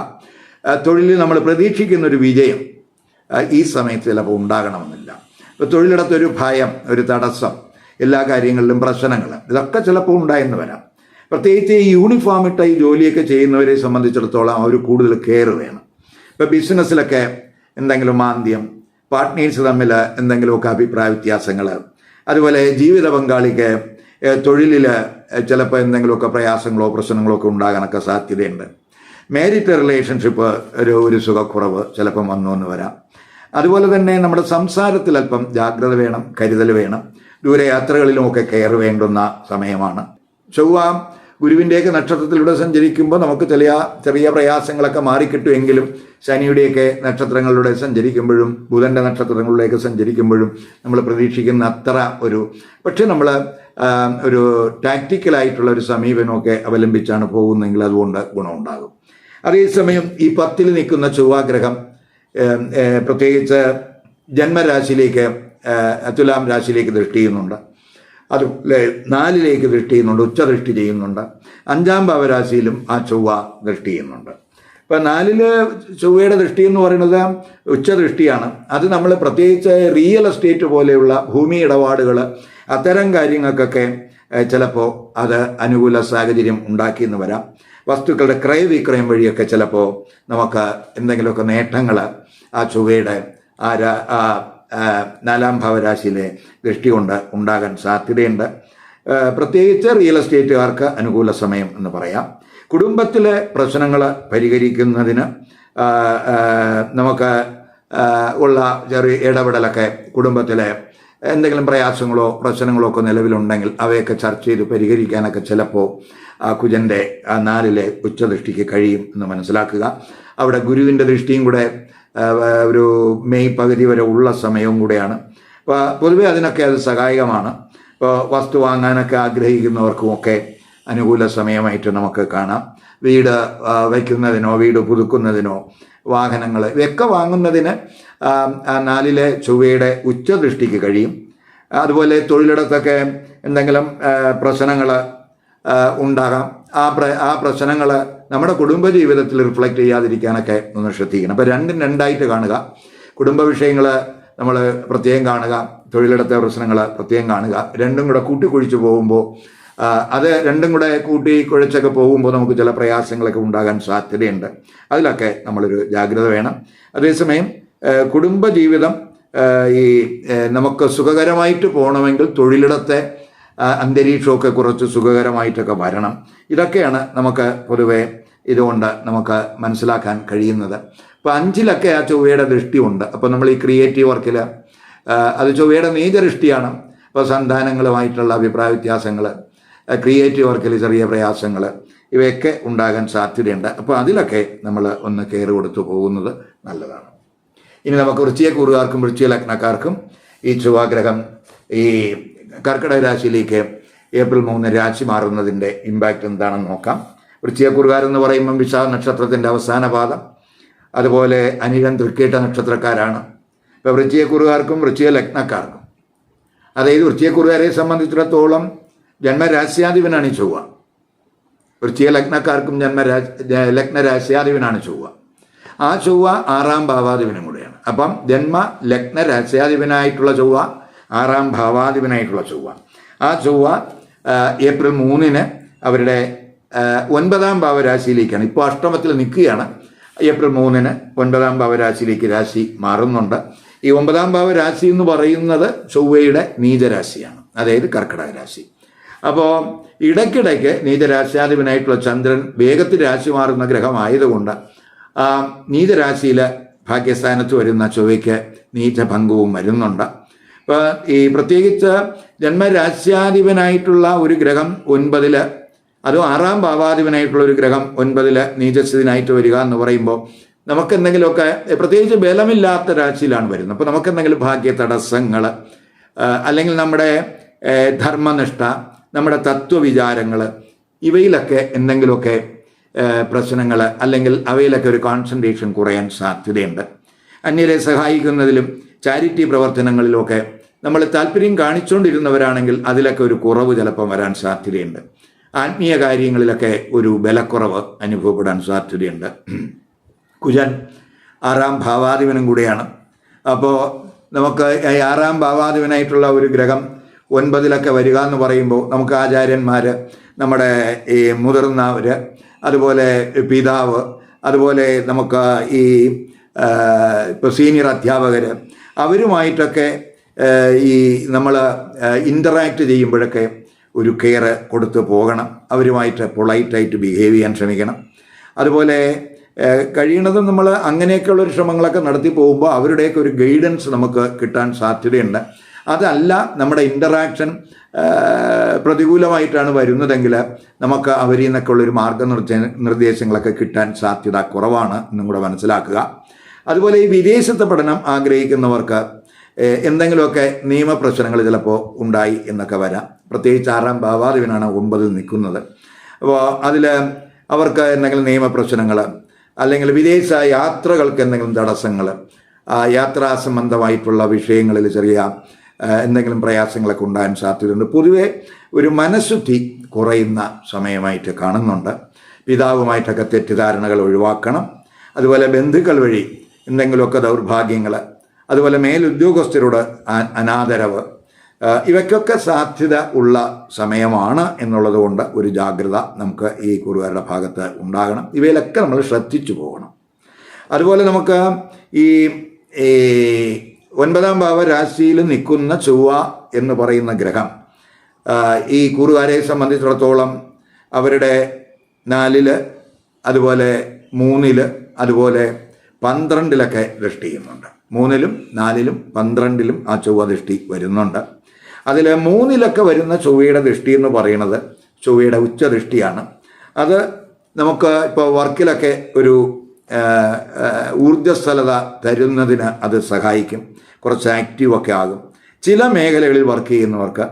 തൊഴിലിൽ നമ്മൾ പ്രതീക്ഷിക്കുന്ന ഒരു വിജയം ഈ സമയത്ത് ചിലപ്പോൾ ഉണ്ടാകണമെന്നില്ല. ഇപ്പോൾ തൊഴിലിടത്തൊരു ഭയം, ഒരു തടസ്സം, എല്ലാ കാര്യങ്ങളിലും പ്രശ്നങ്ങൾ, ഇതൊക്കെ ചിലപ്പോൾ ഉണ്ടായെന്ന് വരാം. പ്രത്യേകിച്ച് ഈ യൂണിഫോം ഇട്ട ഈ ജോലിയൊക്കെ ചെയ്യുന്നവരെ സംബന്ധിച്ചിടത്തോളം അവർ കൂടുതൽ കെയർ വേണം. ഇപ്പോൾ ബിസിനസ്സിലൊക്കെ എന്തെങ്കിലും മാന്ദ്യം, പാർട്ട്നേഴ്സ് തമ്മിൽ എന്തെങ്കിലുമൊക്കെ അഭിപ്രായ വ്യത്യാസങ്ങൾ, അതുപോലെ ജീവിത പങ്കാളിക്ക് തൊഴിലിൽ ചിലപ്പോൾ എന്തെങ്കിലുമൊക്കെ പ്രയാസങ്ങളോ പ്രശ്നങ്ങളോ ഒക്കെ ഉണ്ടാകാനൊക്കെ സാധ്യതയുണ്ട്. മാരിറ്റൽ റിലേഷൻഷിപ്പ് ഒരു സുഖക്കുറവ് ചിലപ്പം വന്നു എന്ന് വരാം. അതുപോലെ തന്നെ നമ്മുടെ സംസാരത്തിൽ അല്പം ജാഗ്രത വേണം, കരുതൽ വേണം. ദൂരയാത്രകളിലുമൊക്കെ കെയർ വേണ്ടുന്ന സമയമാണ്. ചൊവ്വ ഗുരുവിൻ്റെയൊക്കെ നക്ഷത്രത്തിലൂടെ സഞ്ചരിക്കുമ്പോൾ നമുക്ക് ചെറിയ പ്രയാസങ്ങളൊക്കെ മാറിക്കിട്ടുമെങ്കിലും ശനിയുടെയൊക്കെ നക്ഷത്രങ്ങളിലൂടെ സഞ്ചരിക്കുമ്പോഴും ബുധൻ്റെ നക്ഷത്രങ്ങളിലൂടെയൊക്കെ സഞ്ചരിക്കുമ്പോഴും നമ്മൾ പ്രതീക്ഷിക്കുന്ന അത്ര പക്ഷേ നമ്മൾ ഒരു ടാക്റ്റിക്കലായിട്ടുള്ള ഒരു സമീപനമൊക്കെ അവലംബിച്ചാണ് പോകുന്നതെങ്കിൽ അതുകൊണ്ട് ഗുണമുണ്ടാകും. അതേസമയം ഈ 10-ൽ നിൽക്കുന്ന ചൊവ്വാഗ്രഹം പ്രത്യേകിച്ച് ജന്മരാശിയിലേക്ക് തുലാം രാശിയിലേക്ക് ദൃഷ്ടി ചെയ്യുന്നുണ്ട്. അതുപോലെ 4-ലേക്ക് ദൃഷ്ടി ചെയ്യുന്നുണ്ട്, ഉച്ചദൃഷ്ടി ചെയ്യുന്നുണ്ട്. 5-ാം ഭാവരാശിയിലും ആ ചൊവ്വ ദൃഷ്ടി ചെയ്യുന്നുണ്ട്. ഇപ്പം 4-ൽ ചൊവ്വയുടെ ദൃഷ്ടി എന്ന് പറയുന്നത് ഉച്ചദൃഷ്ടിയാണ്. അത് നമ്മൾ പ്രത്യേകിച്ച് റിയൽ എസ്റ്റേറ്റ് പോലെയുള്ള ഭൂമി ഇടപാടുകൾ അത്തരം കാര്യങ്ങൾക്കൊക്കെ ചിലപ്പോൾ അത് അനുകൂല സാഹചര്യം ഉണ്ടാക്കിയെന്ന് വരാം. വസ്തുക്കളുടെ ക്രയവിക്രയം വഴിയൊക്കെ ചിലപ്പോൾ നമുക്ക് എന്തെങ്കിലുമൊക്കെ നേട്ടങ്ങൾ ആ ചൊവ്വയുടെ 4-ാം ഭാവരാശിയിലെ ദൃഷ്ടി കൊണ്ട് ഉണ്ടാകാൻ സാധ്യതയുണ്ട്. പ്രത്യേകിച്ച് റിയൽ എസ്റ്റേറ്റുകാർക്ക് അനുകൂല സമയം എന്ന് പറയാം. കുടുംബത്തിലെ പ്രശ്നങ്ങൾ പരിഹരിക്കുന്നതിന് നമുക്ക് ഉള്ള ചെറിയ ഇടപെടലൊക്കെ കുടുംബത്തിലെ എന്തെങ്കിലും പ്രയാസങ്ങളോ പ്രശ്നങ്ങളോ ഒക്കെ നിലവിലുണ്ടെങ്കിൽ അവയൊക്കെ ചർച്ച ചെയ്ത് പരിഹരിക്കാനൊക്കെ ചിലപ്പോൾ കുജൻ്റെ 4-ലെ ഉച്ചദൃഷ്ടിക്ക് കഴിയും എന്ന് മനസ്സിലാക്കുക. അവിടെ ഗുരുവിൻ്റെ ദൃഷ്ടിയും കൂടെ ഒരു മെയ് പകുതി വരെ ഉള്ള സമയവും കൂടെയാണ്. അപ്പോൾ പൊതുവെ അതിനൊക്കെ അത് സഹായകമാണ്. ഇപ്പോൾ വസ്തു വാങ്ങാനൊക്കെ ആഗ്രഹിക്കുന്നവർക്കുമൊക്കെ അനുകൂല സമയമായിട്ട് നമുക്ക് കാണാം. വീട് വയ്ക്കുന്നതിനോ വീട് പുതുക്കുന്നതിനോ വാഹനങ്ങൾ ഇവയൊക്കെ വാങ്ങുന്നതിന് 4-ലെ ചൊവ്വയുടെ ഉച്ചദൃഷ്ടിക്ക് കഴിയും. അതുപോലെ തൊഴിലിടത്തൊക്കെ എന്തെങ്കിലും പ്രശ്നങ്ങൾ ഉണ്ടാകാം. ആ പ്രശ്നങ്ങൾ നമ്മുടെ കുടുംബജീവിതത്തിൽ റിഫ്ലക്റ്റ് ചെയ്യാതിരിക്കാനൊക്കെ ഒന്ന് ശ്രദ്ധിക്കണം. അപ്പോൾ 2-2 കാണുക. കുടുംബ വിഷയങ്ങൾ നമ്മൾ പ്രത്യേകം കാണുക, തൊഴിലിടത്തെ പ്രശ്നങ്ങൾ പ്രത്യേകം കാണുക. രണ്ടും കൂടെ കൂട്ടിക്കുഴിച്ച് പോകുമ്പോൾ അത് രണ്ടും കൂടെ കൂട്ടിക്കുഴച്ചൊക്കെ പോകുമ്പോൾ നമുക്ക് ചില പ്രയാസങ്ങളൊക്കെ ഉണ്ടാകാൻ സാധ്യതയുണ്ട്. അതിലൊക്കെ നമ്മളൊരു ജാഗ്രത വേണം. അതേസമയം കുടുംബജീവിതം നമുക്ക് സുഖകരമായിട്ട് പോകണമെങ്കിൽ തൊഴിലിടത്തെ അന്തരീക്ഷമൊക്കെ കുറച്ച് സുഖകരമായിട്ടൊക്കെ വരണം. ഇതൊക്കെയാണ് നമുക്ക് പൊതുവെ ഇതുകൊണ്ട് നമുക്ക് മനസ്സിലാക്കാൻ കഴിയുന്നത്. അപ്പോൾ 5-ലൊക്കെ ആ ചൊവ്വയുടെ ദൃഷ്ടിയുണ്ട്. അപ്പോൾ നമ്മൾ ഈ ക്രിയേറ്റീവ് വർക്കിൽ അത് ചൊവ്വയുടെ നീചദൃഷ്ടിയാണ്. അപ്പോൾ സന്താനങ്ങളുമായിട്ടുള്ള അഭിപ്രായ വ്യത്യാസങ്ങൾ, ക്രിയേറ്റീവ് വർക്കിൽ ചെറിയ പ്രയാസങ്ങൾ, ഇവയൊക്കെ ഉണ്ടാകാൻ സാധ്യതയുണ്ട്. അപ്പോൾ അതിലൊക്കെ നമ്മൾ ഒന്ന് കെയർ കൊടുത്തു പോകുന്നത് നല്ലതാണ്. ഇനി നമുക്ക് വൃശ്ചികക്കൂറുകാർക്കും വൃശ്ചിക ലഗ്നക്കാർക്കും ഈ ചൊവ്വാഗ്രഹം ഈ കർക്കിടക രാശിയിലേക്ക് ഏപ്രിൽ 3 രാശി മാറുന്നതിൻ്റെ ഇമ്പാക്റ്റ് എന്താണെന്ന് നോക്കാം. വൃശ്ചികക്കൂറുകാരെന്ന് പറയുമ്പം വിശാഖ നക്ഷത്രത്തിൻ്റെ അവസാന പാദം, അതുപോലെ അനിഴം തൃക്കേട്ട നക്ഷത്രക്കാരാണ്. ഇപ്പോൾ വൃശ്ചികക്കൂറുകാർക്കും വൃശ്ചിക ലഗ്നക്കാർക്കും, അതായത് വൃശ്ചികക്കൂറുകാരെ സംബന്ധിച്ചിടത്തോളം ജന്മരാശ്യാധിപനാണ് ഈ ചൊവ്വ. വൃശ്ചിക ലഗ്നക്കാർക്കും ലഗ്നരാശ്യാധിപനാണ് ചൊവ്വ. ആ ചൊവ്വ 6ാം ഭാവാധിപനും കൂടെയാണ്. അപ്പം ജന്മ ലഗ്ന രാശ്യാധിപനായിട്ടുള്ള ചൊവ്വ, 6ാം ഭാവാധിപനായിട്ടുള്ള ചൊവ്വ. ആ ചൊവ്വ ഏപ്രിൽ 3 അവരുടെ 9ാം ഭാവരാശിയിലേക്കാണ്. ഇപ്പോൾ അഷ്ടമത്തിൽ നിൽക്കുകയാണ്. ഏപ്രിൽ 3 9ാം ഭാവരാശിയിലേക്ക് രാശി മാറുന്നുണ്ട്. ഈ 9ാം ഭാവരാശി എന്ന് പറയുന്നത് ചൊവ്വയുടെ നീചരാശിയാണ്, അതായത് കർക്കിടക രാശി. അപ്പോൾ ഇടയ്ക്കിടയ്ക്ക് നീചരാശ്യാധിപനായിട്ടുള്ള ചന്ദ്രൻ വേഗത്തിൽ രാശി മാറുന്ന ഗ്രഹമായതുകൊണ്ട് നീചരാശിയിൽ ഭാഗ്യസ്ഥാനത്ത് വരുന്ന ചൊവ്വയ്ക്ക് നീചഭംഗവും വരുന്നുണ്ട്. അപ്പോൾ ഈ പ്രത്യേകിച്ച് ജന്മരാശ്യാധിപനായിട്ടുള്ള ഒരു ഗ്രഹം 9, അതും 6ാം ഭാവാധിപനായിട്ടുള്ള ഒരു ഗ്രഹം 9 നീചസ്ഥിതിനായിട്ട് വരിക എന്ന് പറയുമ്പോൾ നമുക്കെന്തെങ്കിലുമൊക്കെ, പ്രത്യേകിച്ച് ബലമില്ലാത്ത രാശിയിലാണ് വരുന്നത്. അപ്പോൾ നമുക്കെന്തെങ്കിലും ഭാഗ്യ തടസ്സങ്ങൾ, അല്ലെങ്കിൽ നമ്മുടെ ധർമ്മനിഷ്ഠ, നമ്മുടെ തത്വവിചാരങ്ങൾ, ഇവയിലൊക്കെ എന്തെങ്കിലുമൊക്കെ പ്രശ്നങ്ങൾ, അല്ലെങ്കിൽ അവയിലൊക്കെ ഒരു കോൺസെൻട്രേഷൻ കുറയാൻ സാധ്യതയുണ്ട്. അന്യരെ സഹായിക്കുന്നതിലും ചാരിറ്റി പ്രവർത്തനങ്ങളിലുമൊക്കെ നമ്മൾ താല്പര്യം കാണിച്ചുകൊണ്ടിരുന്നവരാണെങ്കിൽ അതിലൊക്കെ ഒരു കുറവ് ചിലപ്പം വരാൻ സാധ്യതയുണ്ട്. ആത്മീയ കാര്യങ്ങളിലൊക്കെ ഒരു ബലക്കുറവ് അനുഭവപ്പെടാൻ സാധ്യതയുണ്ട്. കുജൻ 6ാം ഭാവാധിപനും കൂടിയാണ്. അപ്പോൾ നമുക്ക് 6ാം ഭാവാധിപനായിട്ടുള്ള ഒരു ഗ്രഹം 9 വരിക എന്ന് പറയുമ്പോൾ നമുക്ക് ആചാര്യന്മാർ, നമ്മുടെ ഈ മുതിർന്നവർ, അതുപോലെ പിതാവ്, അതുപോലെ നമുക്ക് ഈ ഇപ്പോൾ സീനിയർ അധ്യാപകർ, അവരുമായിട്ടൊക്കെ ഈ നമ്മൾ ഇൻ്ററാക്ട് ചെയ്യുമ്പോഴൊക്കെ ഒരു കെയർ കൊടുത്ത് പോകണം. അവരുമായിട്ട് പൊളൈറ്റായിട്ട് ബിഹേവ് ചെയ്യാൻ ശ്രമിക്കണം. അതുപോലെ കഴിയണതും നമ്മൾ അങ്ങനെയൊക്കെയുള്ളൊരു ശ്രമങ്ങളൊക്കെ നടത്തി പോകുമ്പോൾ അവരുടെയൊക്കെ ഒരു ഗൈഡൻസ് നമുക്ക് കിട്ടാൻ സാധ്യതയുണ്ട്. അതല്ല നമ്മുടെ ഇൻ്ററാക്ഷൻ പ്രതികൂലമായിട്ടാണ് വരുന്നതെങ്കിൽ നമുക്ക് അവരിൽ നിന്നൊക്കെ ഉള്ളൊരു നിർദ്ദേശങ്ങളൊക്കെ കിട്ടാൻ സാധ്യത കുറവാണ് എന്നും കൂടെ മനസ്സിലാക്കുക. അതുപോലെ ഈ വിദേശത്ത് പഠനം ആഗ്രഹിക്കുന്നവർക്ക് എന്തെങ്കിലുമൊക്കെ നിയമപ്രശ്നങ്ങൾ ചിലപ്പോൾ ഉണ്ടായി എന്നൊക്കെ വരാം. പ്രത്യേകിച്ച് 6ാം ഭാവാധിപനാണ് 9 നിൽക്കുന്നത്. അപ്പോൾ അതിൽ അവർക്ക് എന്തെങ്കിലും നിയമപ്രശ്നങ്ങൾ, അല്ലെങ്കിൽ വിദേശ യാത്രകൾക്ക് എന്തെങ്കിലും തടസ്സങ്ങൾ, യാത്രാ സംബന്ധമായിട്ടുള്ള വിഷയങ്ങളിൽ ചെറിയ എന്തെങ്കിലും പ്രയാസങ്ങളൊക്കെ ഉണ്ടാകാൻ സാധ്യതയുണ്ട്. പൊതുവെ ഒരു മനഃശുദ്ധി കുറയുന്ന സമയമായിട്ട് കാണുന്നുണ്ട്. പിതാവുമായിട്ടൊക്കെ തെറ്റിദ്ധാരണകൾ ഒഴിവാക്കണം. അതുപോലെ ബന്ധുക്കൾ വഴി എന്തെങ്കിലുമൊക്കെ ദൗർഭാഗ്യങ്ങൾ, അതുപോലെ മേലുദ്യോഗസ്ഥരോട് അനാദരവ്, ഇവയ്ക്കൊക്കെ സാധ്യത ഉള്ള സമയമാണ് എന്നുള്ളത് കൊണ്ട് ഒരു ജാഗ്രത നമുക്ക് ഈ കൂറുകാരുടെ ഭാഗത്ത് ഉണ്ടാകണം. ഇവയിലൊക്കെ നമ്മൾ ശ്രദ്ധിച്ചു പോകണം. അതുപോലെ നമുക്ക് ഈ 9ാം ഭാവ രാശിയിൽ നിൽക്കുന്ന ചൊവ്വ എന്ന് പറയുന്ന ഗ്രഹം ഈ കൂറുകാരെ സംബന്ധിച്ചിടത്തോളം അവരുടെ 4, അതുപോലെ 3, അതുപോലെ 12 ദൃഷ്ടി ചെയ്യുന്നുണ്ട്. 3, 4, 12 ആ ചൊവ്വ ദൃഷ്ടി വരുന്നുണ്ട്. അതിൽ 3 വരുന്ന ചൊവ്വയുടെ ദൃഷ്ടി എന്ന് പറയുന്നത് ചൊവ്വയുടെ ഉച്ചദൃഷ്ടിയാണ്. അത് നമുക്ക് ഇപ്പോൾ വർക്കിലൊക്കെ ഒരു ഊർജ്ജസ്വലത തരുന്നതിന് അത് സഹായിക്കും. കുറച്ച് ആക്റ്റീവൊക്കെ ആകും. ചില മേഖലകളിൽ വർക്ക് ചെയ്യുന്നവർക്ക്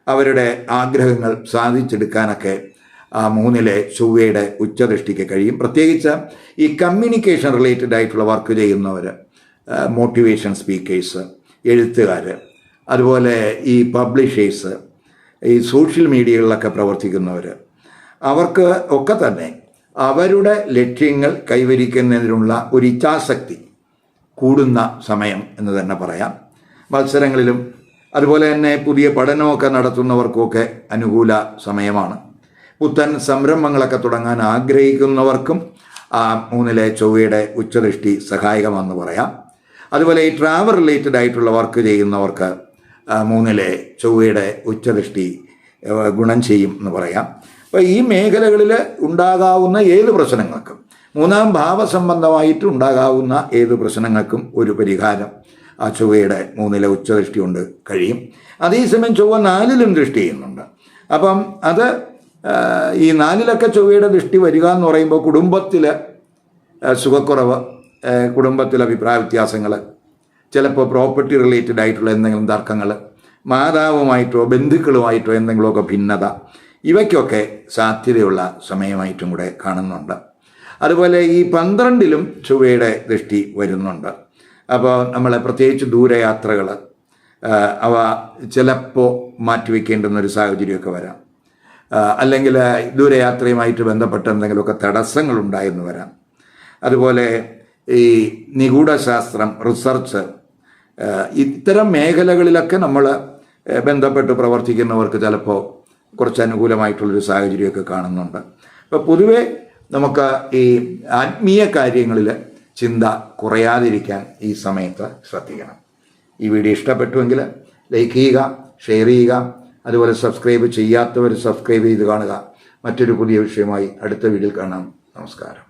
അവരുടെ ആഗ്രഹങ്ങൾ സാധിച്ചെടുക്കാനൊക്കെ 3 ചൊവ്വയുടെ ഉച്ചദൃഷ്ടിക്ക് കഴിയും. പ്രത്യേകിച്ച് ഈ കമ്മ്യൂണിക്കേഷൻ റിലേറ്റഡ് ആയിട്ടുള്ള വർക്ക് ചെയ്യുന്നവർ, മോട്ടിവേഷൻ സ്പീക്കേഴ്സ്, എഴുത്തുകാർ, അതുപോലെ ഈ പബ്ലിഷേഴ്സ്, ഈ സോഷ്യൽ മീഡിയകളിലൊക്കെ പ്രവർത്തിക്കുന്നവർ, അവർക്ക് ഒക്കെ തന്നെ അവരുടെ ലക്ഷ്യങ്ങൾ കൈവരിക്കുന്നതിനുള്ള ഒരു ഇച്ഛാശക്തി കൂടുന്ന സമയം എന്ന് തന്നെ പറയാം. മത്സരങ്ങളിലും അതുപോലെ തന്നെ പുതിയ പഠനമൊക്കെ നടത്തുന്നവർക്കുമൊക്കെ അനുകൂല സമയമാണ്. പുത്തൻ സംരംഭങ്ങളൊക്കെ തുടങ്ങാൻ ആഗ്രഹിക്കുന്നവർക്കും 3 ചൊവ്വയുടെ ഉച്ചദൃഷ്ടി സഹായകമെന്ന് പറയാം. അതുപോലെ ഈ ട്രാവൽ റിലേറ്റഡ് ആയിട്ടുള്ള വർക്ക് ചെയ്യുന്നവർക്ക് 3 ചൊവ്വയുടെ ഉച്ചദൃഷ്ടി ഗുണം ചെയ്യും എന്ന് പറയാം. അപ്പോൾ ഈ മേഖലകളിൽ ഉണ്ടാകാവുന്ന ഏത് പ്രശ്നങ്ങൾക്കും, 3ാം ഭാവസംബന്ധമായിട്ട് ഉണ്ടാകാവുന്ന ഏത് പ്രശ്നങ്ങൾക്കും ഒരു പരിഹാരം ആ ചൊവ്വയുടെ 3-ലെ ഉച്ചദൃഷ്ടി കൊണ്ട് കഴിയും. അതേസമയം ചൊവ്വ 4-ലും ദൃഷ്ടി ചെയ്യുന്നുണ്ട്. അപ്പം അത് ഈ 4-ലൊക്കെ ചൊവ്വയുടെ ദൃഷ്ടി വരിക എന്ന് പറയുമ്പോൾ കുടുംബത്തിൽ സുഖക്കുറവ്, കുടുംബത്തിലെ അഭിപ്രായ വ്യത്യാസങ്ങൾ, ചിലപ്പോൾ പ്രോപ്പർട്ടി റിലേറ്റഡ് ആയിട്ടുള്ള എന്തെങ്കിലും തർക്കങ്ങൾ, മാതാവുമായിട്ടോ ബന്ധുക്കളുമായിട്ടോ എന്തെങ്കിലുമൊക്കെ ഭിന്നത, ഇവയ്ക്കൊക്കെ സാധ്യതയുള്ള സമയമായിട്ടും കൂടെ കാണുന്നുണ്ട്. അതുപോലെ ഈ 12-ലും ചൊവ്വയുടെ ദൃഷ്ടി വരുന്നുണ്ട്. അപ്പോൾ നമ്മൾ പ്രത്യേകിച്ച് ദൂരയാത്രകൾ അവ ചിലപ്പോൾ മാറ്റിവെക്കേണ്ടുന്നൊരു സാഹചര്യമൊക്കെ വരാം. അല്ലെങ്കിൽ ദൂരയാത്രയുമായിട്ട് ബന്ധപ്പെട്ട എന്തെങ്കിലുമൊക്കെ തടസ്സങ്ങളുണ്ടായെന്ന് വരാം. അതുപോലെ ഈ നിഗൂഢശാസ്ത്രം, റിസർച്ച്, ഇത്തരം മേഖലകളിലൊക്കെ നമ്മൾ ബന്ധപ്പെട്ട് പ്രവർത്തിക്കുന്നവർക്ക് ചിലപ്പോൾ കുറച്ച് അനുകൂലമായിട്ടുള്ളൊരു സാഹചര്യമൊക്കെ കാണുന്നുണ്ട്. അപ്പോൾ പൊതുവെ നമുക്ക് ഈ ആത്മീയ കാര്യങ്ങളിൽ ചിന്ത കുറയാതിരിക്കാൻ ഈ സമയത്ത് ശ്രദ്ധിക്കണം. ഈ വീഡിയോ ഇഷ്ടപ്പെട്ടുവെങ്കിൽ ലൈക്ക് ചെയ്യുക, ഷെയർ ചെയ്യുക. അതുപോലെ സബ്സ്ക്രൈബ് ചെയ്യാത്തവർ സബ്സ്ക്രൈബ് ചെയ്ത് കാണുക. മറ്റൊരു പുതിയ വിഷയമായി അടുത്ത വീഡിയോയിൽ കാണാം. നമസ്കാരം.